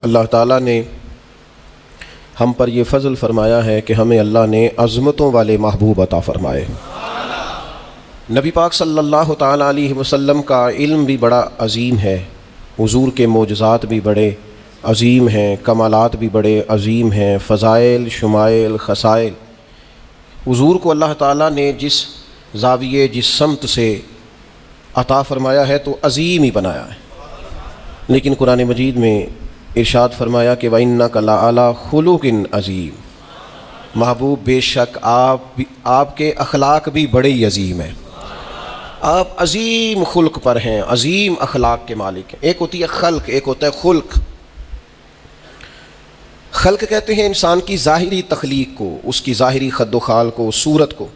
اللہ تعالیٰ نے ہم پر یہ فضل فرمایا ہے کہ ہمیں اللہ نے عظمتوں والے محبوب عطا فرمائے۔ نبی پاک صلی اللہ تعالیٰ علیہ وسلم کا علم بھی بڑا عظیم ہے، حضور کے معجزات بھی بڑے عظیم ہیں، کمالات بھی بڑے عظیم ہیں، فضائل، شمائل، خصائل۔ حضور کو اللہ تعالیٰ نے جس زاویے، جس سمت سے عطا فرمایا ہے تو عظیم ہی بنایا ہے، لیکن قرآن مجید میں ارشاد فرمایا کہ وَإِنَّكَ لَعَلَىٰ خُلُقٍ عَظِيمٍ، محبوب بے شک آپ کے اخلاق بھی بڑے ہی عظیم ہیں، آپ عظیم خلق پر ہیں، عظیم اخلاق کے مالک ہیں۔ ایک ہوتی ہے خلق، ایک ہوتا ہے خلق۔ خلق کہتے ہیں انسان کی ظاہری تخلیق کو، اس کی ظاہری خد و خال کو، صورت کو،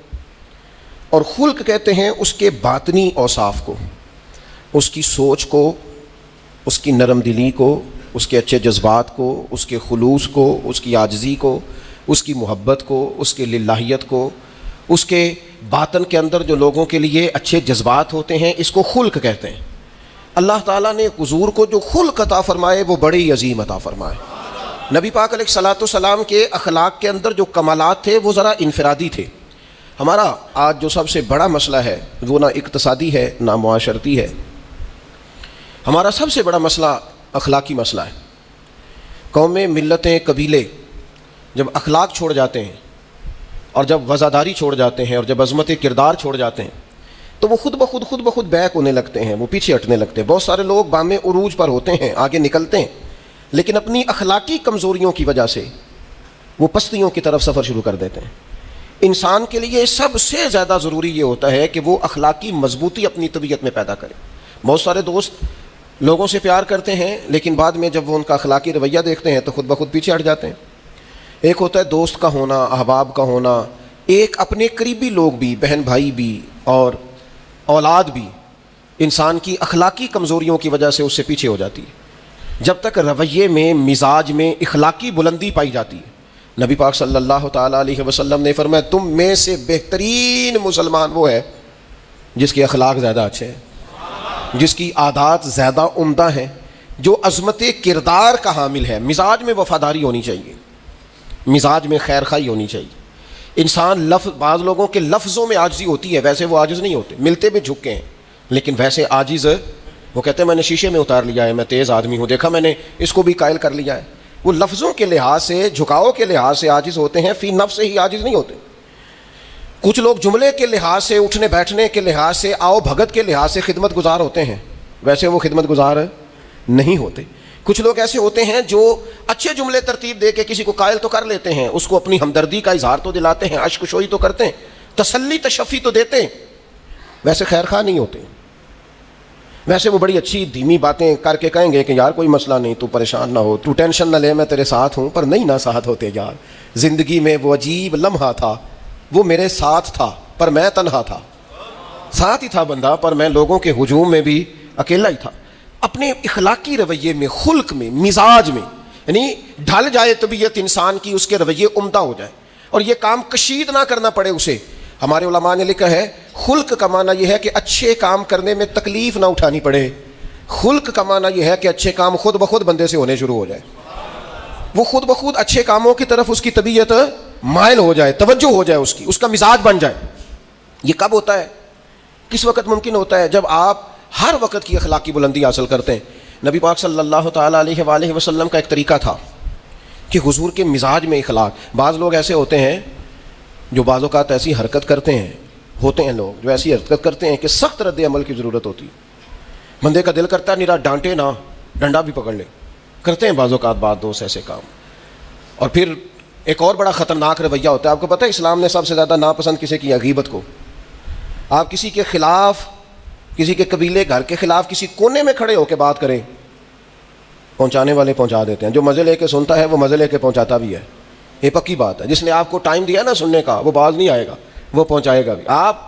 اور خلق کہتے ہیں اس کے باطنی اوصاف کو، اس کی سوچ کو، اس کی نرم دلی کو، اس کے اچھے جذبات کو، اس کے خلوص کو، اس کی عاجزی کو، اس کی محبت کو، اس کے للہیت کو، اس کے باطن کے اندر جو لوگوں کے لیے اچھے جذبات ہوتے ہیں، اس کو خلق کہتے ہیں۔ اللہ تعالیٰ نے حضور کو جو خلق عطا فرمائے وہ بڑے ہی عظیم عطا فرمائے۔ نبی پاک علیہ الصلوۃ والسلام کے اخلاق کے اندر جو کمالات تھے وہ ذرا انفرادی تھے۔ ہمارا آج جو سب سے بڑا مسئلہ ہے وہ نہ اقتصادی ہے نہ معاشرتی ہے، ہمارا سب سے بڑا مسئلہ اخلاقی مسئلہ ہے۔ قومیں، ملتیں، قبیلے جب اخلاق چھوڑ جاتے ہیں اور جب وزاداری چھوڑ جاتے ہیں اور جب عظمت کردار چھوڑ جاتے ہیں تو وہ خود بخود بیک ہونے لگتے ہیں، وہ پیچھے ہٹنے لگتے ہیں۔ بہت سارے لوگ بام عروج پر ہوتے ہیں، آگے نکلتے ہیں، لیکن اپنی اخلاقی کمزوریوں کی وجہ سے وہ پستیوں کی طرف سفر شروع کر دیتے ہیں۔ انسان کے لیے سب سے زیادہ ضروری یہ ہوتا ہے کہ وہ اخلاقی مضبوطی اپنی طبیعت میں پیدا کرے۔ بہت سارے دوست لوگوں سے پیار کرتے ہیں لیکن بعد میں جب وہ ان کا اخلاقی رویہ دیکھتے ہیں تو خود بخود پیچھے ہٹ جاتے ہیں۔ ایک ہوتا ہے دوست کا ہونا، احباب کا ہونا، ایک اپنے قریبی لوگ بھی، بہن بھائی بھی اور اولاد بھی انسان کی اخلاقی کمزوریوں کی وجہ سے اس سے پیچھے ہو جاتی ہے۔ جب تک رویے میں، مزاج میں اخلاقی بلندی پائی جاتی ہے، نبی پاک صلی اللہ تعالیٰ علیہ وسلم نے فرمایا تم میں سے بہترین مسلمان وہ ہے جس کے اخلاق زیادہ اچھے ہیں، جس کی عادات زیادہ عمدہ ہیں، جو عظمت کردار کا حامل ہے۔ مزاج میں وفاداری ہونی چاہیے، مزاج میں خیر خواہی ہونی چاہیے۔ انسان بعض لوگوں کے لفظوں میں عاجزی ہوتی ہے، ویسے وہ عاجز نہیں ہوتے، ملتے بھی جھک کے ہیں لیکن ویسے عاجز، وہ کہتے ہیں میں نے شیشے میں اتار لیا ہے، میں تیز آدمی ہوں، دیکھا میں نے اس کو بھی قائل کر لیا ہے۔ وہ لفظوں کے لحاظ سے، جھکاؤ کے لحاظ سے عاجز ہوتے ہیں، فی نفس سے ہی عاجز نہیں ہوتے۔ کچھ لوگ جملے کے لحاظ سے، اٹھنے بیٹھنے کے لحاظ سے، آؤ بھگت کے لحاظ سے خدمت گزار ہوتے ہیں، ویسے وہ خدمت گزار نہیں ہوتے۔ کچھ لوگ ایسے ہوتے ہیں جو اچھے جملے ترتیب دے کے کسی کو قائل تو کر لیتے ہیں، اس کو اپنی ہمدردی کا اظہار تو دلاتے ہیں، اشک شوئی تو کرتے ہیں، تسلی تشفی تو دیتے ہیں، ویسے خیر خواہ نہیں ہوتے۔ ویسے وہ بڑی اچھی دھیمی باتیں کر کے کہیں گے کہ یار کوئی مسئلہ نہیں، تو پریشان نہ ہو، تو ٹینشن نہ لے، میں تیرے ساتھ ہوں، پر نہیں نہ ساتھ ہوتے یار۔ زندگی میں وہ عجیب لمحہ تھا، وہ میرے ساتھ تھا پر میں تنہا تھا، ساتھ ہی تھا بندہ پر میں لوگوں کے ہجوم میں بھی اکیلا ہی تھا۔ اپنے اخلاقی رویے میں، خلق میں، مزاج میں، یعنی ڈھل جائے طبیعت انسان کی، اس کے رویے عمدہ ہو جائے اور یہ کام کشید نہ کرنا پڑے اسے۔ ہمارے علماء نے لکھا ہے خلق کا معنی یہ ہے کہ اچھے کام کرنے میں تکلیف نہ اٹھانی پڑے، خلق کا معنی یہ ہے کہ اچھے کام خود بخود بندے سے ہونے شروع ہو جائے، وہ خود بخود اچھے کاموں کی طرف اس کی طبیعت مائل ہو جائے، توجہ ہو جائے، اس کا مزاج بن جائے۔ یہ کب ہوتا ہے، کس وقت ممکن ہوتا ہے؟ جب آپ ہر وقت کی اخلاقی بلندی حاصل کرتے ہیں۔ نبی پاک صلی اللہ تعالیٰ علیہ وآلہ وسلم کا ایک طریقہ تھا کہ حضور کے مزاج میں اخلاق۔ بعض لوگ ایسے ہوتے ہیں جو بعض اوقات ایسی حرکت کرتے ہیں، ہوتے ہیں لوگ جو ایسی حرکت کرتے ہیں کہ سخت رد عمل کی ضرورت ہوتی ہے۔ بندے کا دل کرتا ہے نرا ڈانٹے نہ، ڈنڈا بھی پکڑ لے، کرتے ہیں بعض اوقات بعض دوست ایسے کام۔ اور پھر ایک اور بڑا خطرناک رویہ ہوتا ہے، آپ کو پتہ ہے اسلام نے سب سے زیادہ ناپسند کسے کیا؟ غیبت کو۔ آپ کسی کے خلاف، کسی کے قبیلے گھر کے خلاف کسی کونے میں کھڑے ہو کے بات کریں، پہنچانے والے پہنچا دیتے ہیں، جو مزے لے کے سنتا ہے وہ مزے لے کے پہنچاتا بھی ہے، یہ پکی بات ہے۔ جس نے آپ کو ٹائم دیا نا سننے کا، وہ باز نہیں آئے گا، وہ پہنچائے گا بھی۔ آپ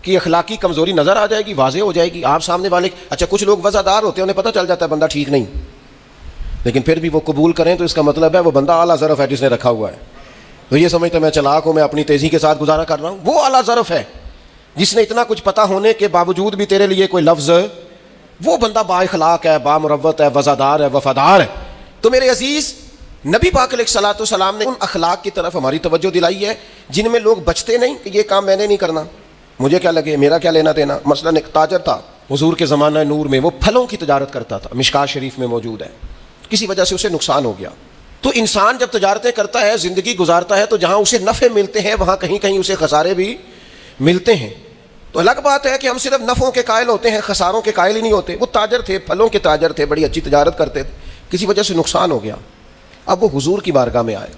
کی اخلاقی کمزوری نظر آ جائے گی، واضح ہو جائے گی، آپ سامنے والے، اچھا کچھ لوگ وزادار ہوتے ہیں، انہیں پتہ چل جاتا ہے بندہ ٹھیک نہیں، لیکن پھر بھی وہ قبول کریں تو اس کا مطلب ہے وہ بندہ اعلیٰ ظرف ہے جس نے رکھا ہوا ہے۔ تو یہ سمجھتا ہے میں چلاک ہوں، میں اپنی تیزی کے ساتھ گزارا کر رہا ہوں، وہ اعلیٰ ظرف ہے جس نے اتنا کچھ پتہ ہونے کے باوجود بھی تیرے لیے کوئی لفظ، وہ بندہ با اخلاق ہے، با مروت ہے، وزادار ہے، وفادار ہے۔ تو میرے عزیز، نبی پاک علیہ الصلوۃ والسلام نے ان اخلاق کی طرف ہماری توجہ دلائی ہے جن میں لوگ بچتے نہیں کہ یہ کام میں نے نہیں کرنا، مجھے کیا لگے، میرا کیا لینا دینا۔ مثلا ایک تاجر تھا حضور کے زمانہ نور میں، وہ پھلوں کی تجارت کرتا تھا، مشکات شریف میں موجود ہے، کسی وجہ سے اسے نقصان ہو گیا۔ تو انسان جب تجارتیں کرتا ہے، زندگی گزارتا ہے، تو جہاں اسے نفع ملتے ہیں وہاں کہیں کہیں اسے خسارے بھی ملتے ہیں۔ تو الگ بات ہے کہ ہم صرف نفعوں کے قائل ہوتے ہیں، خساروں کے قائل ہی نہیں ہوتے۔ وہ تاجر تھے، پھلوں کے تاجر تھے، بڑی اچھی تجارت کرتے تھے، کسی وجہ سے نقصان ہو گیا۔ اب وہ حضور کی بارگاہ میں آئے۔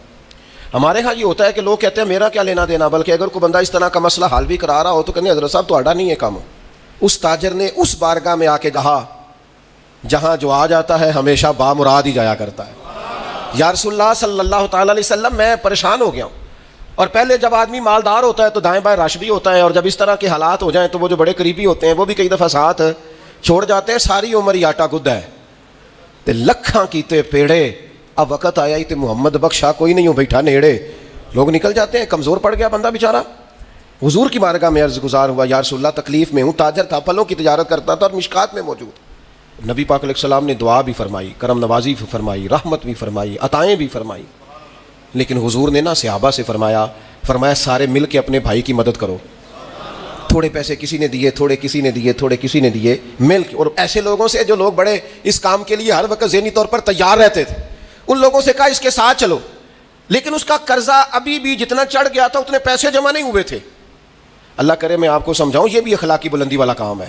ہمارے ہاں یہ ہوتا ہے کہ لوگ کہتے ہیں میرا کیا لینا دینا، بلکہ اگر کوئی بندہ اس طرح کا مسئلہ حل بھی کرا رہا ہو تو کہنے حضرت صاحب تو آڈا نہیں ہے کام۔ اس تاجر نے اس بارگاہ میں آ کے کہا جہاں جو آ جاتا ہے ہمیشہ بامراد ہی جایا کرتا ہے، یا رسول اللہ صلی اللہ تعالی علیہ وسلم میں پریشان ہو گیا ہوں۔ اور پہلے جب آدمی مالدار ہوتا ہے تو دائیں بائیں رش بھی ہوتا ہے، اور جب اس طرح کے حالات ہو جائیں تو وہ جو بڑے قریبی ہوتے ہیں وہ بھی کئی دفعہ ساتھ چھوڑ جاتے ہیں، ساری عمر ہی آٹا گدھ ہے تے لکھاں کیتے پیڑے، اب وقت آیا ہی تے محمد بخشا کوئی نہیں ہو بیٹھا نیڑے، لوگ نکل جاتے ہیں، کمزور پڑ گیا بندہ بیچارہ۔ حضور کی بارگاہ میں عرض گزار ہوا، یا رسول اللہ تکلیف میں ہوں، تاجر تھا، پھلوں کی تجارت کرتا تھا اور مشکات میں موجود۔ نبی پاک علیہ السلام نے دعا بھی فرمائی، کرم نوازی بھی فرمائی، رحمت بھی فرمائی، عطائیں بھی فرمائی، لیکن حضور نے نا صحابہ سے فرمایا سارے مل کے اپنے بھائی کی مدد کرو۔ تھوڑے پیسے کسی نے دیے، تھوڑے کسی نے دیے، تھوڑے کسی نے دیے، مل کے۔ اور ایسے لوگوں سے جو لوگ بڑے اس کام کے لیے ہر وقت ذہنی طور پر تیار رہتے تھے، ان لوگوں سے کہا اس کے ساتھ چلو، لیکن اس کا قرضہ ابھی بھی جتنا چڑھ گیا تھا اتنے پیسے جمع نہیں ہوئے تھے۔ اللہ کرے میں آپ کو سمجھاؤں، یہ بھی اخلاقی بلندی والا کام ہے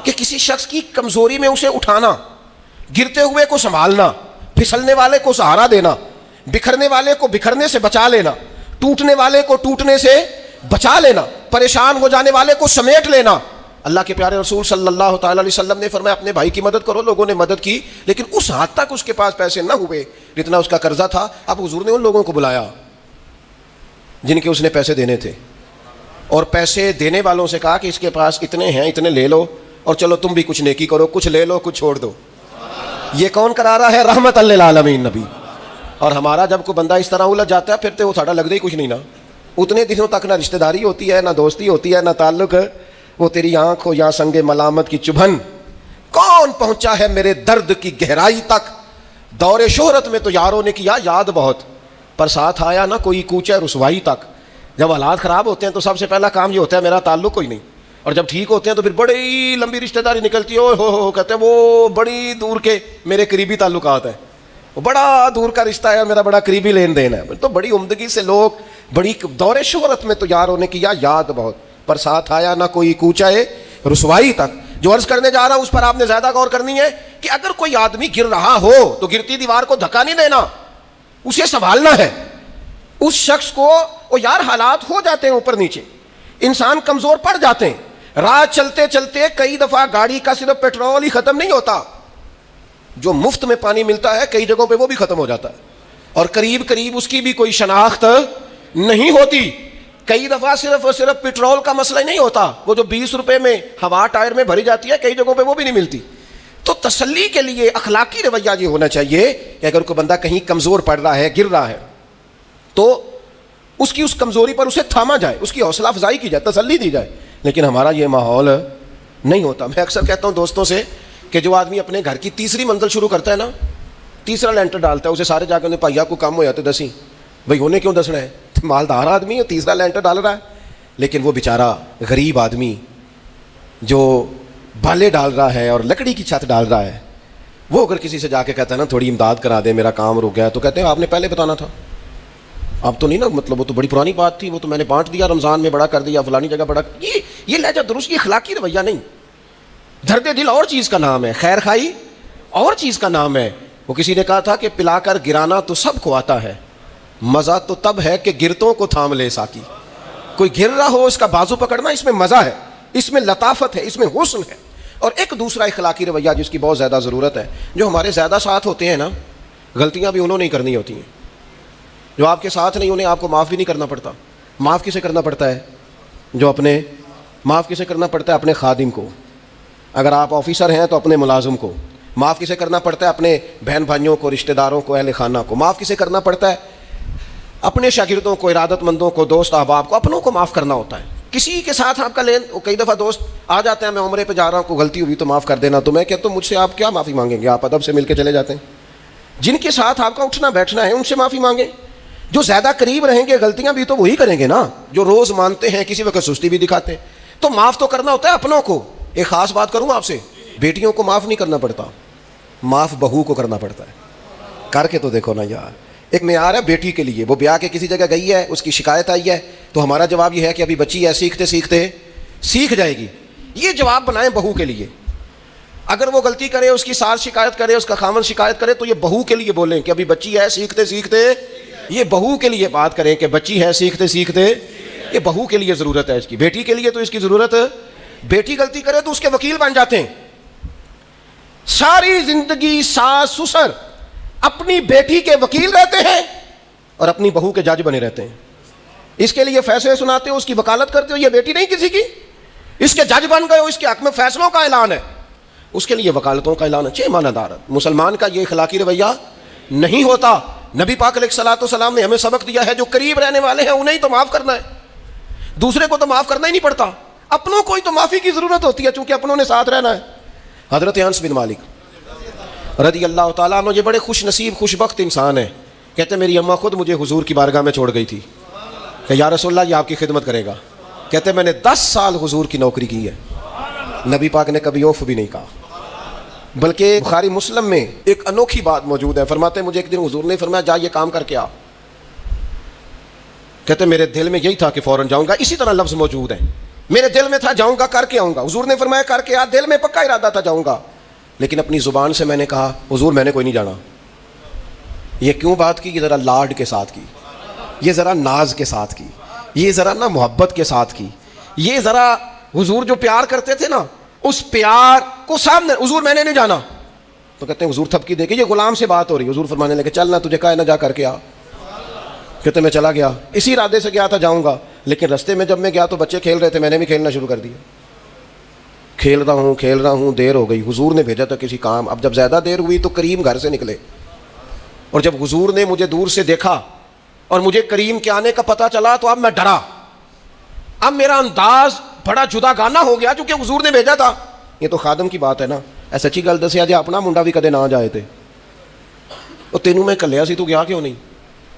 کہ کسی شخص کی کمزوری میں اسے اٹھانا، گرتے ہوئے کو سنبھالنا، پھسلنے والے کو سہارا دینا، بکھرنے والے کو بکھرنے سے بچا لینا، ٹوٹنے والے کو ٹوٹنے سے بچا لینا، پریشان ہو جانے والے کو سمیٹ لینا۔ اللہ کے پیارے رسول صلی اللہ تعالی علیہ وسلم نے فرمایا اپنے بھائی کی مدد کرو۔ لوگوں نے مدد کی، لیکن اس حد تک اس کے پاس پیسے نہ ہوئے جتنا اس کا قرضہ تھا۔ اب حضور نے ان لوگوں کو بلایا جن کے اس نے پیسے دینے تھے، اور پیسے دینے والوں سے کہا کہ اس کے پاس اتنے ہیں، اتنے لے لو، اور چلو تم بھی کچھ نیکی کرو، کچھ لے لو کچھ چھوڑ دو۔ یہ کون کرا رہا ہے؟ رحمت للعالمین نبی۔ اور ہمارا جب کوئی بندہ اس طرح الجھ جاتا ہے پھر تو وہ ساڑھا لگتا ہی کچھ نہیں نا، اتنے دنوں تک نہ رشتہ داری ہوتی ہے، نہ دوستی ہوتی ہے، نہ تعلق، وہ تیری آنکھ ہو یا سنگ ملامت کی چبھن۔ کون پہنچا ہے میرے درد کی گہرائی تک، دور شہرت میں تو یاروں نے کیا یاد بہت، پر ساتھ آیا نہ کوئی کوچہ رسوائی تک۔ جب حالات خراب ہوتے ہیں تو سب سے پہلا کام یہ ہوتا ہے میرا تعلق کوئی نہیں، اور جب ٹھیک ہوتے ہیں تو پھر بڑی لمبی رشتہ داری نکلتی ہے، ہو کہتے ہیں وہ بڑی دور کے میرے قریبی تعلقات ہیں، وہ بڑا دور کا رشتہ ہے، میرا بڑا قریبی لین دین ہے۔ تو بڑی عمدگی سے لوگ، بڑی دور شہرت میں تو یاروں نے کیا یاد بہت، پر ساتھ آیا نہ کوئی کوچہ رسوائی تک۔ جو عرض کرنے جا رہا ہوں اس پر آپ نے زیادہ غور کرنی ہے کہ اگر کوئی آدمی گر رہا ہو تو گرتی دیوار کو دھکا نہیں دینا، اسے سنبھالنا ہے۔ اس شخص کو وہ یار حالات ہو جاتے ہیں اوپر نیچے، انسان کمزور پڑ جاتے ہیں، راہ چلتے چلتے کئی دفعہ گاڑی کا صرف پیٹرول ہی ختم نہیں ہوتا، جو مفت میں پانی ملتا ہے کئی جگہوں پہ وہ بھی ختم ہو جاتا ہے، اور قریب قریب اس کی بھی کوئی شناخت نہیں ہوتی۔ کئی دفعہ صرف اور صرف پیٹرول کا مسئلہ ہی نہیں ہوتا، وہ جو 20 روپے میں ہوا ٹائر میں بھری جاتی ہے کئی جگہوں پہ وہ بھی نہیں ملتی۔ تو تسلی کے لیے اخلاقی رویہ یہ ہونا چاہیے کہ اگر کوئی بندہ کہیں کمزور پڑ رہا ہے، گر رہا ہے، تو اس کی اس کمزوری پر اسے تھاما جائے، اس کی حوصلہ افزائی کی جائے، تسلی دی جائے۔ لیکن ہمارا یہ ماحول نہیں ہوتا۔ میں اکثر کہتا ہوں دوستوں سے کہ جو آدمی اپنے گھر کی تیسری منزل شروع کرتا ہے نا، تیسرا لینٹر ڈالتا ہے، اسے سارے جا کے پائیا کو کام ہو جاتے دسی بھائی ہونے کیوں دسنا ہے، مالدار آدمی ہے تیسرا لینٹر ڈال رہا ہے، لیکن وہ بیچارہ غریب آدمی جو بالے ڈال رہا ہے اور لکڑی کی چھت ڈال رہا ہے، وہ اگر کسی سے جا کے کہتا ہے نا تھوڑی امداد کرا دے میرا کام رک گیا، تو کہتے ہیں آپ نے پہلے بتانا تھا، اب تو نہیں نا، مطلب وہ تو بڑی پرانی بات تھی، وہ تو میں نے بانٹ دیا رمضان میں، بڑا کر دیا فلانی جگہ بڑا۔ یہ لہجہ درست، یہ اخلاقی رویہ نہیں۔ درد دل اور چیز کا نام ہے، خیر خائی اور چیز کا نام ہے۔ وہ کسی نے کہا تھا کہ پلا کر گرانا تو سب کو آتا ہے، مزہ تو تب ہے کہ گرتوں کو تھام لے ساکی۔ کوئی گر رہا ہو اس کا بازو پکڑنا، اس میں مزہ ہے، اس میں لطافت ہے، اس میں حسن ہے۔ اور ایک دوسرا اخلاقی رویہ جس کی بہت زیادہ ضرورت ہے، جو ہمارے زیادہ ساتھ ہوتے ہیں نا، غلطیاں بھی انہوں نے کرنی ہوتی ہیں، جو آپ کے ساتھ نہیں انہیں آپ کو معاف بھی نہیں کرنا پڑتا۔ معاف کسے کرنا پڑتا ہے؟ معاف کسے کرنا پڑتا ہے؟ اپنے خادم کو۔ اگر آپ آفیسر ہیں تو اپنے ملازم کو۔ معاف کسے کرنا پڑتا ہے؟ اپنے بہن بھائیوں کو، رشتہ داروں کو، اہل خانہ کو۔ معاف کسے کرنا پڑتا ہے؟ اپنے شاگردوں کو، ارادت مندوں کو، دوست احباب کو، اپنوں کو معاف کرنا ہوتا ہے۔ کسی کے ساتھ آپ کا کئی دفعہ دوست آ جاتے ہیں، میں عمرے پہ جا رہا ہوں، کوئی غلطی ہوئی تو معاف کر دینا، تو میں کہتا ہوں مجھ سے آپ کیا معافی مانگیں گے، آپ ادب سے مل کے چلے جاتے ہیں۔ جن کے ساتھ آپ کا اٹھنا بیٹھنا ہے ان سے معافی مانگیں. جو زیادہ قریب رہیں گے غلطیاں بھی تو وہی کریں گے نا, جو روز مانتے ہیں, کسی وقت سستی بھی دکھاتے ہیں. تو معاف تو کرنا ہوتا ہے اپنوں کو. ایک خاص بات کروں آپ سے, بیٹیوں کو معاف نہیں کرنا پڑتا, معاف بہو کو کرنا پڑتا ہے. کر کے تو دیکھو نا یار. ایک معیار ہے بیٹی کے لیے, وہ بیاہ کے کسی جگہ گئی ہے, اس کی شکایت آئی ہے, تو ہمارا جواب یہ ہے کہ ابھی بچی ہے, سیکھتے سیکھتے سیکھ جائے گی. یہ جواب بنائیں بہو کے لیے. اگر وہ غلطی کرے, اس کی ساس شکایت کرے, اس کا خاوند شکایت کرے, تو یہ بہو کے لیے بولیں کہ ابھی بچی ہے, سیکھتے سیکھتے. یہ بہو کے لیے بات کریں کہ بچی ہے, سیکھتے سیکھتے. یہ بہو کے لیے ضرورت ہے اس کی. بیٹی کے لیے تو اس کی ضرورت, بیٹی غلطی کرے تو اس کے وکیل بن جاتے ہیں. ساری زندگی ساس سسر اپنی بیٹی کے وکیل رہتے ہیں اور اپنی بہو کے جج بنے رہتے ہیں. اس کے لیے فیصلے سناتے ہو, اس کی وکالت کرتے ہو. یہ بیٹی نہیں کسی کی, اس کے جج بن گئے ہو, اس کے حق میں فیصلوں کا اعلان ہے, اس کے لیے وکالتوں کا اعلان ہے. چھ معنی دار. مسلمان کا یہ اخلاقی رویہ نہیں ہوتا. نبی پاک علیہ الصلوۃ والسلام نے ہمیں سبق دیا ہے, جو قریب رہنے والے ہیں انہیں تو معاف کرنا ہے, دوسرے کو تو معاف کرنا ہی نہیں پڑتا. اپنوں کو ہی تو معافی کی ضرورت ہوتی ہے, چونکہ اپنوں نے ساتھ رہنا ہے. حضرت انس بن مالک رضی اللہ تعالیٰ عنہ یہ بڑے خوش نصیب خوش بخت انسان ہیں. کہتے میری اماں خود مجھے حضور کی بارگاہ میں چھوڑ گئی تھی کہ یا رسول اللہ یہ آپ کی خدمت کرے گا. کہتے میں نے 10 سال حضور کی نوکری کی ہے, نبی پاک نے کبھی اوف بھی نہیں کہا. بلکہ بخاری مسلم میں ایک انوکھی بات موجود ہے. فرماتے ہیں مجھے ایک دن حضور نے فرمایا جا یہ کام کر کے آ. کہتے میرے دل میں یہی تھا کہ فوراً جاؤں گا. اسی طرح لفظ موجود ہیں, میرے دل میں تھا جاؤں گا, کر کے آؤں گا. حضور نے فرمایا کر کے آ. دل میں پکا ارادہ تھا جاؤں گا, لیکن اپنی زبان سے میں نے کہا حضور میں نے کوئی نہیں جانا. یہ کیوں بات کی؟ یہ ذرا لاڈ کے ساتھ کی, یہ ذرا ناز کے ساتھ کی, یہ ذرا نا محبت کے ساتھ کی, یہ ذرا حضور جو پیار کرتے تھے نا اس پیار کو سامنے. حضور میں نے نہیں جانا. تو کہتے ہیں حضور تھپکی دے کے, یہ غلام سے بات ہو رہی. حضور فرمانے لگے چل نہ تجھے کہا ہے نہ جا کر کے آ. کہتے میں چلا گیا, اسی ارادے سے گیا تھا جاؤں گا, لیکن رستے میں جب میں گیا تو بچے کھیل رہے تھے, میں نے بھی کھیلنا شروع کر دیا. کھیل رہا ہوں دیر ہو گئی. حضور نے بھیجا تھا کسی کام. اب جب زیادہ دیر ہوئی تو کریم گھر سے نکلے, اور جب حضور نے مجھے دور سے دیکھا اور مجھے کریم کے آنے کا پتہ چلا تو اب میں ڈرا. اب میرا انداز بڑا جدا گانا ہو گیا, چونکہ حضور نے بھیجا تھا. یہ تو خادم کی بات ہے نا. ایسا اچھی گل دسیا جی اپنا منڈا بھی کدے نہ جائے تھے, تو تینوں میں کلیا سی, تو گیا کیوں نہیں؟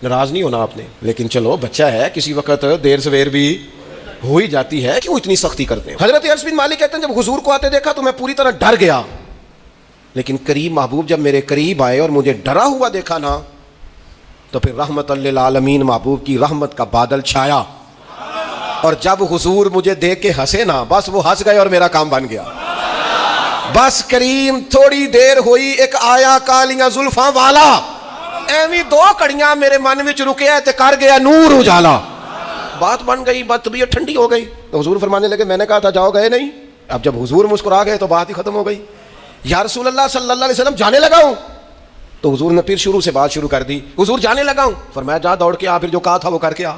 ناراض نہیں ہونا آپ نے, لیکن چلو بچہ ہے, کسی وقت دیر سویر بھی ہو ہی جاتی ہے, کیوں اتنی سختی کرتے ہیں؟ حضرت انس بن مالک کہتے ہیں جب حضور کو آتے دیکھا تو میں پوری طرح ڈر گیا, لیکن قریب محبوب جب میرے قریب آئے اور مجھے ڈرا ہوا دیکھا نا, تو پھر رحمت للعالمین محبوب کی رحمت کا بادل چھایا. اور جب حضور مجھے دیکھ کے ہنسے نا, بس وہ ہنس گئے اور میرا کام بن گیا. بس کریم تھوڑی دیر ہوئی, ایک آیا کالیاں زلفاں والا, ایویں 2 کڑیاں میرے من وچ رکیا تے کر گیا نور اجالا. بات بن گئی, بات طبیعت ٹھنڈی ہو گئی. تو حضور فرمانے لگے میں نے کہا تھا جاؤ, گئے نہیں. اب جب حضور مسکرا گئے تو بات ہی ختم ہو گئی. یا رسول اللہ صلی اللہ علیہ وسلم جانے لگا ہوں. تو حضور نے پھر شروع سے بات شروع کر دی. حضور جانے لگا ہوں. فرمایا جا دوڑ کے آ, پھر جو کہا تھا وہ کر کے آ.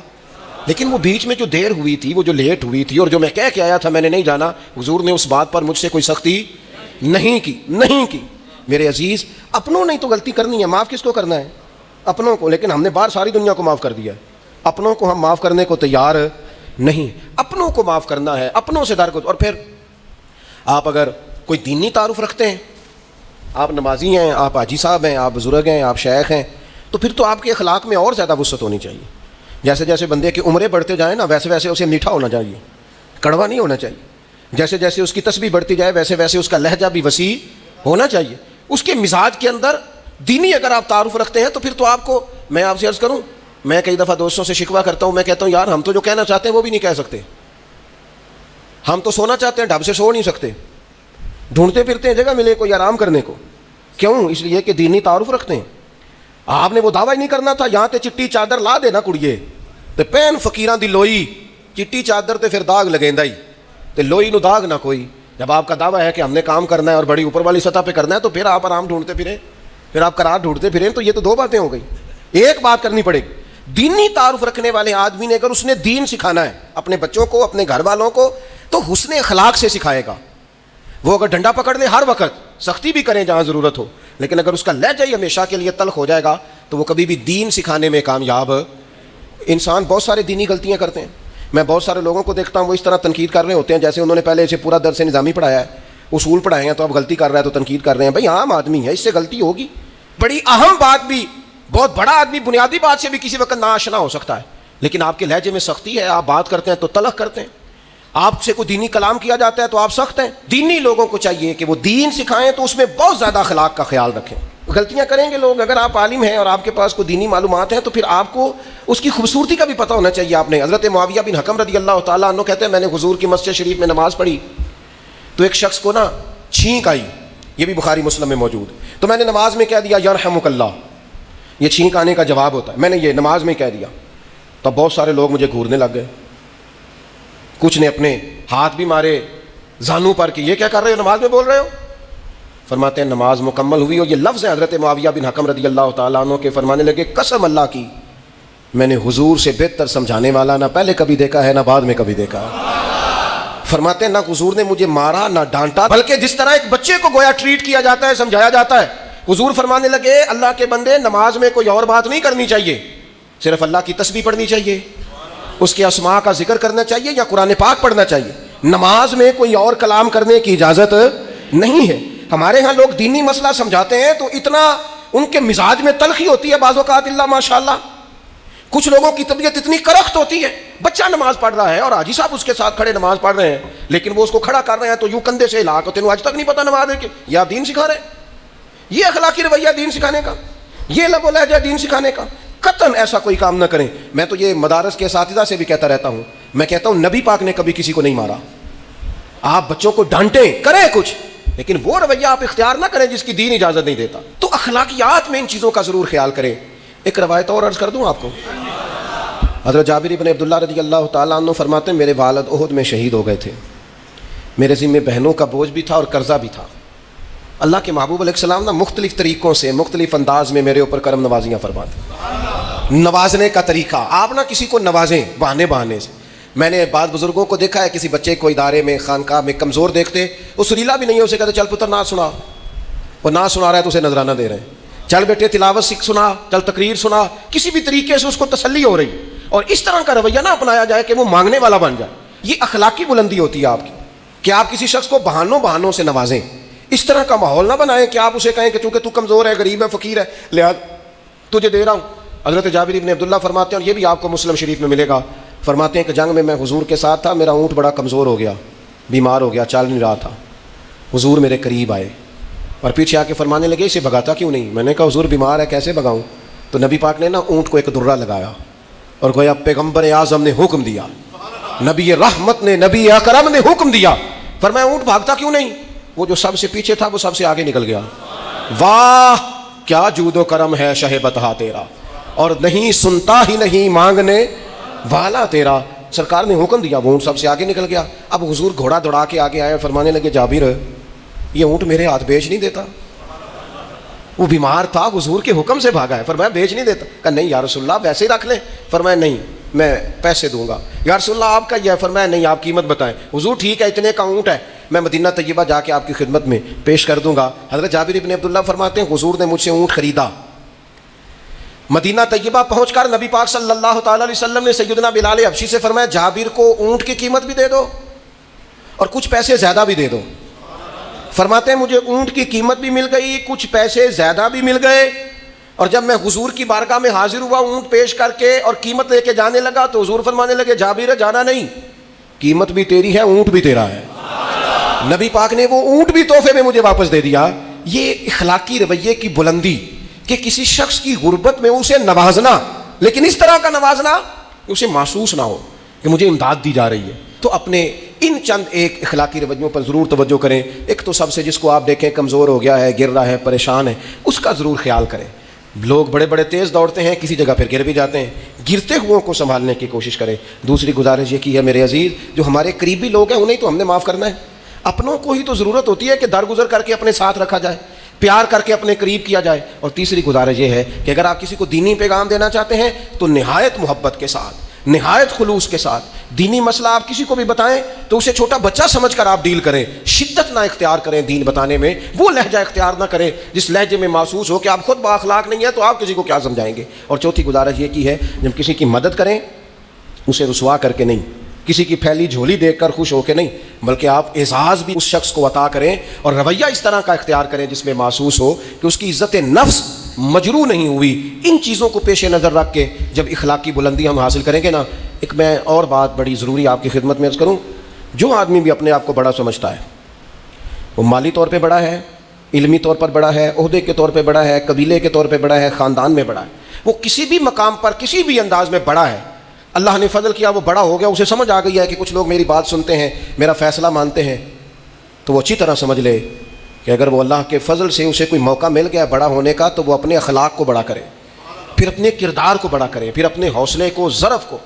لیکن وہ بیچ میں جو دیر ہوئی تھی, وہ جو لیٹ ہوئی تھی, اور جو میں کہہ کے آیا تھا میں نے نہیں جانا, حضور نے اس بات پر مجھ سے کوئی سختی نہیں کی. میرے عزیز, اپنوں نے تو غلطی کرنی ہے, معاف کس کو کرنا ہے؟ اپنوں کو. لیکن ہم نے باہر ساری دنیا کو معاف کر دیا ہے, اپنوں کو ہم معاف کرنے کو تیار نہیں. اپنوں کو معاف کرنا ہے, اپنوں سے درگزر. اور پھر آپ اگر کوئی دینی تعارف رکھتے ہیں, آپ نمازی ہیں, آپ حاجی صاحب ہیں, آپ بزرگ ہیں, آپ شیخ ہیں, تو پھر تو آپ کے اخلاق میں اور زیادہ وسعت ہونی چاہیے. جیسے جیسے بندے کی عمریں بڑھتے جائیں نا, ویسے ویسے اسے میٹھا ہونا چاہیے, کڑوا نہیں ہونا چاہیے. جیسے جیسے اس کی تسبیح بڑھتی جائے ویسے ویسے اس کا لہجہ بھی وسیع ہونا چاہیے. اس کے مزاج کے اندر دینی اگر آپ تعارف رکھتے ہیں تو پھر تو آپ کو, میں آپ سے عرض کروں, میں کئی دفعہ دوستوں سے شکوہ کرتا ہوں, میں کہتا ہوں یار ہم تو جو کہنا چاہتے ہیں وہ بھی نہیں کہہ سکتے. ہم تو سونا چاہتے ہیں, ڈھب سے سو نہیں سکتے, ڈھونڈتے پھرتے ہیں جگہ ملے کوئی آرام کرنے کو. کیوں؟ اس لیے کہ دینی تعارف رکھتے ہیں. آپ نے وہ دعویٰ ہی نہیں کرنا تھا یہاں تے چٹی چادر لا دینا کڑیے تے پین فقیراں دی لوئی, چٹی چادر تے پھر داغ لگیندا ہی, تے لوئی نو داغ نہ کوئی. جب آپ کا دعویٰ ہے کہ ہم نے کام کرنا ہے اور بڑی اوپر والی سطح پہ کرنا ہے, تو پھر آپ آرام ڈھونڈتے پھریں, پھر آپ قرار ڈھونڈتے پھریں. تو یہ تو 2 باتیں ہو گئی. ایک بات کرنی پڑے گی, دینی تعارف رکھنے والے آدمی نے اگر اس نے دین سکھانا ہے اپنے بچوں کو, اپنے گھر والوں کو, تو حسن اخلاق سے سکھائے گا. وہ اگر ڈنڈا پکڑ لے ہر وقت, سختی بھی کریں جہاں ضرورت ہو, لیکن اگر اس کا لہجہ ہی ہمیشہ کے لیے تلخ ہو جائے گا تو وہ کبھی بھی دین سکھانے میں کامیاب. انسان بہت سارے دینی غلطیاں کرتے ہیں. میں بہت سارے لوگوں کو دیکھتا ہوں وہ اس طرح تنقید کر رہے ہوتے ہیں جیسے انہوں نے پہلے اسے پورا درس نظامی پڑھایا ہے, اصول پڑھائے ہیں, تو اب غلطی کر رہا ہے تو تنقید کر رہے ہیں. بھائی عام آدمی ہے, اس سے غلطی ہوگی, بڑی اہم بات بھی، بہت بڑا آدمی بنیادی بات سے بھی کسی وقت ناآشنا ہو سکتا ہے، لیکن آپ کے لہجے میں سختی ہے، آپ بات کرتے ہیں تو تلخ کرتے ہیں، آپ سے کوئی دینی کلام کیا جاتا ہے تو آپ سخت ہیں۔ دینی لوگوں کو چاہیے کہ وہ دین سکھائیں تو اس میں بہت زیادہ اخلاق کا خیال رکھیں۔ غلطیاں کریں گے لوگ، اگر آپ عالم ہیں اور آپ کے پاس کوئی دینی معلومات ہیں تو پھر آپ کو اس کی خوبصورتی کا بھی پتہ ہونا چاہیے۔ آپ نے حضرت معاویہ بن حکم رضی اللہ تعالیٰ عنہ کہتے ہیں میں نے حضور کی مسجد شریف میں نماز پڑھی تو ایک شخص کو نا چھینک آئی، یہ بھی بخاری مسلم میں موجود، تو میں نے نماز میں کہہ دیا یرحمک اللہ، یہ چھینک آنے کا جواب ہوتا ہے، میں نے یہ نماز میں کہہ دیا، تو بہت سارے لوگ مجھے گھورنے لگ گئے، کچھ نے اپنے ہاتھ بھی مارے زانوں پر کہ یہ کیا کر رہے ہو، نماز میں بول رہے ہو۔ فرماتے ہیں نماز مکمل ہوئی اور یہ لفظ ہے حضرت معاویہ بن حکم رضی اللہ تعالیٰ عنہ کے، فرمانے لگے قسم اللہ کی میں نے حضور سے بہتر سمجھانے والا نہ پہلے کبھی دیکھا ہے نہ بعد میں کبھی دیکھا ہے۔ فرماتے ہیں نہ حضور نے مجھے مارا نہ ڈانٹا، بلکہ جس طرح ایک بچے کو گویا ٹریٹ کیا جاتا ہے، سمجھایا جاتا ہے۔ حضور فرمانے لگے اللہ کے بندے نماز میں کوئی اور بات نہیں کرنی چاہیے، صرف اللہ کی تسبیح پڑھنی چاہیے، اس کے اسماء کا ذکر کرنا چاہیے یا قرآن پاک پڑھنا چاہیے، نماز میں کوئی اور کلام کرنے کی اجازت نہیں ہے۔ ہمارے ہاں لوگ دینی مسئلہ سمجھاتے ہیں تو اتنا ان کے مزاج میں تلخی ہوتی ہے بعض اوقات، اللہ ماشاءاللہ کچھ لوگوں کی طبیعت اتنی کرخت ہوتی ہے، بچہ نماز پڑھ رہا ہے اور حاجی صاحب اس کے ساتھ کھڑے نماز پڑھ رہے ہیں، لیکن وہ اس کو کھڑا کر رہے ہیں تو یوں کندھے سے ہلا کے تینوں آج تک نہیں پتا نماز ہے کہ یہ آپ دین سکھا رہے ہیں، یہ اخلاقی رویہ دین سکھانے کا، یہ لب و لہجہ دین سکھانے کا، قطعاً ایسا کوئی کام نہ کریں۔ میں تو یہ مدارس کے اساتذہ سے بھی کہتا رہتا ہوں، میں کہتا ہوں نبی پاک نے کبھی کسی کو نہیں مارا، آپ بچوں کو ڈانٹیں کریں کچھ، لیکن وہ رویہ آپ اختیار نہ کریں جس کی دین اجازت نہیں دیتا۔ تو اخلاقیات میں ان چیزوں کا ضرور خیال کریں۔ ایک روایت اور عرض کر دوں آپ کو، حضرت جابر بن عبداللہ رضی اللہ تعالیٰ عنہ فرماتے ہیں میرے والد احد میں شہید ہو گئے تھے، میرے ذمہ بہنوں کا بوجھ بھی تھا اور قرضہ بھی تھا۔ اللہ کے محبوب علیہ السلام نا مختلف طریقوں سے مختلف انداز میں میرے اوپر کرم نوازیاں فرماتے، نوازنے کا طریقہ، آپ نہ کسی کو نوازیں بہانے سے۔ میں نے بعض بزرگوں کو دیکھا ہے کسی بچے کو ادارے میں خانقاہ میں کمزور دیکھتے، وہ سریلا بھی نہیں ہے، اسے کہتے چل پتر نہ سنا، وہ نہ سنا رہا ہے تو اسے نذرانہ دے رہے ہیں، چل بیٹے تلاوت سیکھ سنا، چل تقریر سنا، کسی بھی طریقے سے اس کو تسلی ہو رہی، اور اس طرح کا رویہ نہ اپنایا جائے کہ وہ مانگنے والا بن جائے۔ یہ اخلاقی بلندی ہوتی ہے آپ کی کہ آپ کسی شخص کو بہانوں سے نوازیں، اس طرح کا ماحول نہ بنائیں کہ آپ اسے کہیں کہ چونکہ تو کمزور ہے، غریب ہے، فقیر ہے، لہذا تجھے دے رہا ہوں۔ حضرت جابر بن عبداللہ فرماتے ہیں، اور یہ بھی آپ کو مسلم شریف میں ملے گا، فرماتے ہیں کہ جنگ میں حضور کے ساتھ تھا، میرا اونٹ بڑا کمزور ہو گیا، بیمار ہو گیا، چل نہیں رہا تھا، حضور میرے قریب آئے اور پیچھے آ کے فرمانے لگے اسے بھگاتا کیوں نہیں؟ میں نے کہا حضور بیمار ہے کیسے بھگاؤں؟ تو نبی پاک نے نا اونٹ کو ایک درہ لگایا اور گویا پیغمبر اعظم نے حکم دیا، نبی رحمت نے، نبی اکرم نے حکم دیا، فرمایا اونٹ بھاگتا کیوں نہیں؟ وہ جو سب سے پیچھے تھا وہ سب سے آگے نکل گیا۔ واہ کیا جود و کرم ہے شہ بتہا تیرا، اور نہیں سنتا ہی نہیں مانگنے والا تیرا۔ سرکار نے حکم دیا، وہ اونٹ سب سے آگے نکل گیا۔ اب حضور گھوڑا دوڑا کے آگے آئے، فرمانے لگے جابر یہ اونٹ میرے ہاتھ بیچ نہیں دیتا، وہ بیمار تھا، حضور کے حکم سے بھاگا ہے، فرمایا بیچ نہیں دیتا؟ کہا نہیں یا رسول اللہ ویسے ہی رکھ لیں، فرمایا نہیں میں پیسے دوں گا۔ یا رسول اللہ آپ کا یہ ہے، فرمایا نہیں آپ قیمت بتائیں۔ حضور ٹھیک ہے اتنے کا اونٹ ہے، میں مدینہ طیبہ جا کے آپ کی خدمت میں پیش کر دوں گا۔ حضرت جابر بن عبداللہ فرماتے ہیں حضور نے مجھ سے اونٹ خریدا، مدینہ طیبہ پہنچ کر نبی پاک صلی اللہ تعالیٰ علیہ وسلم نے سیدنا بلال حبشی سے فرمایا جابر کو اونٹ کی قیمت بھی دے دو اور کچھ پیسے زیادہ بھی دے دو۔ فرماتے ہیں مجھے اونٹ کی قیمت بھی مل گئی، کچھ پیسے زیادہ بھی مل گئے، اور جب میں حضور کی بارگاہ میں حاضر ہوا اونٹ پیش کر کے اور قیمت لے کے جانے لگا تو حضور فرمانے لگے جابر جانا نہیں، قیمت بھی تیری ہے، اونٹ بھی تیرا ہے۔ نبی پاک نے وہ اونٹ بھی تحفے میں مجھے واپس دے دیا۔ یہ اخلاقی رویے کی بلندی کہ کسی شخص کی غربت میں اسے نوازنا، لیکن اس طرح کا نوازنا کہ اسے محسوس نہ ہو کہ مجھے امداد دی جا رہی ہے۔ تو اپنے ان چند ایک اخلاقی رویوں پر ضرور توجہ کریں۔ ایک تو سب سے جس کو آپ دیکھیں کمزور ہو گیا ہے، گر رہا ہے، پریشان ہے، اس کا ضرور خیال کریں۔ لوگ بڑے بڑے تیز دوڑتے ہیں، کسی جگہ پھر گر بھی جاتے ہیں، گرتے ہوئوں کو سنبھالنے کی کوشش کریں۔ دوسری گزارش یہ کی ہے میرے عزیز، جو ہمارے قریبی لوگ ہیں انہیں تو ہم نے معاف کرنا ہے، اپنوں کو ہی تو ضرورت ہوتی ہے کہ درگزر کر کے اپنے ساتھ رکھا جائے، پیار کر کے اپنے قریب کیا جائے۔ اور تیسری گزارش یہ ہے کہ اگر آپ کسی کو دینی پیغام دینا چاہتے ہیں تو نہایت محبت کے ساتھ، نہایت خلوص کے ساتھ دینی مسئلہ آپ کسی کو بھی بتائیں تو اسے چھوٹا بچہ سمجھ کر آپ ڈیل کریں، شدت نہ اختیار کریں دین بتانے میں، وہ لہجہ اختیار نہ کریں جس لہجے میں محسوس ہو کہ آپ خود بااخلاق نہیں ہیں تو آپ کسی کو کیا سمجھائیں گے۔ اور چوتھی گزارش یہ کی ہے جب کسی کی مدد کریں اسے رسوا کر کے نہیں، کسی کی پھیلی جھولی دیکھ کر خوش ہو کے نہیں، بلکہ آپ اعزاز بھی اس شخص کو عطا کریں اور رویہ اس طرح کا اختیار کریں جس میں محسوس ہو کہ اس کی عزت نفس مجروح نہیں ہوئی. ان چیزوں کو پیش نظر رکھ کے جب اخلاقی بلندی ہم حاصل کریں گے نا. ایک میں اور بات بڑی ضروری آپ کی خدمت میں عرض کروں. جو آدمی بھی اپنے آپ کو بڑا سمجھتا ہے، وہ مالی طور پہ بڑا ہے، علمی طور پر بڑا ہے، عہدے کے طور پہ بڑا ہے، قبیلے کے طور پہ بڑا ہے، خاندان میں بڑا ہے، وہ کسی بھی مقام پر کسی بھی انداز میں بڑا ہے، اللہ نے فضل کیا وہ بڑا ہو گیا، اسے سمجھ آ گئی ہے کہ کچھ لوگ میری بات سنتے ہیں، میرا فیصلہ مانتے ہیں، تو وہ اچھی طرح سمجھ لے کہ اگر وہ اللہ کے فضل سے اسے کوئی موقع مل گیا بڑا ہونے کا تو وہ اپنے اخلاق کو بڑا کرے، پھر اپنے کردار کو بڑا کرے، پھر اپنے حوصلے کو، ظرف کو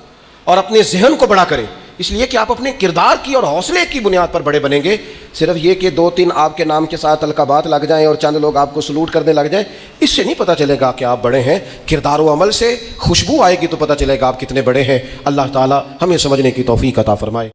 اور اپنے ذہن کو بڑا کرے. اس لیے کہ آپ اپنے کردار کی اور حوصلے کی بنیاد پر بڑے بنیں گے. صرف یہ کہ 2-3 آپ کے نام کے ساتھ القابات لگ جائیں اور چند لوگ آپ کو سلوٹ کرنے لگ جائیں، اس سے نہیں پتہ چلے گا کہ آپ بڑے ہیں. کردار و عمل سے خوشبو آئے گی تو پتہ چلے گا آپ کتنے بڑے ہیں. اللہ تعالی ہمیں سمجھنے کی توفیق عطا فرمائے.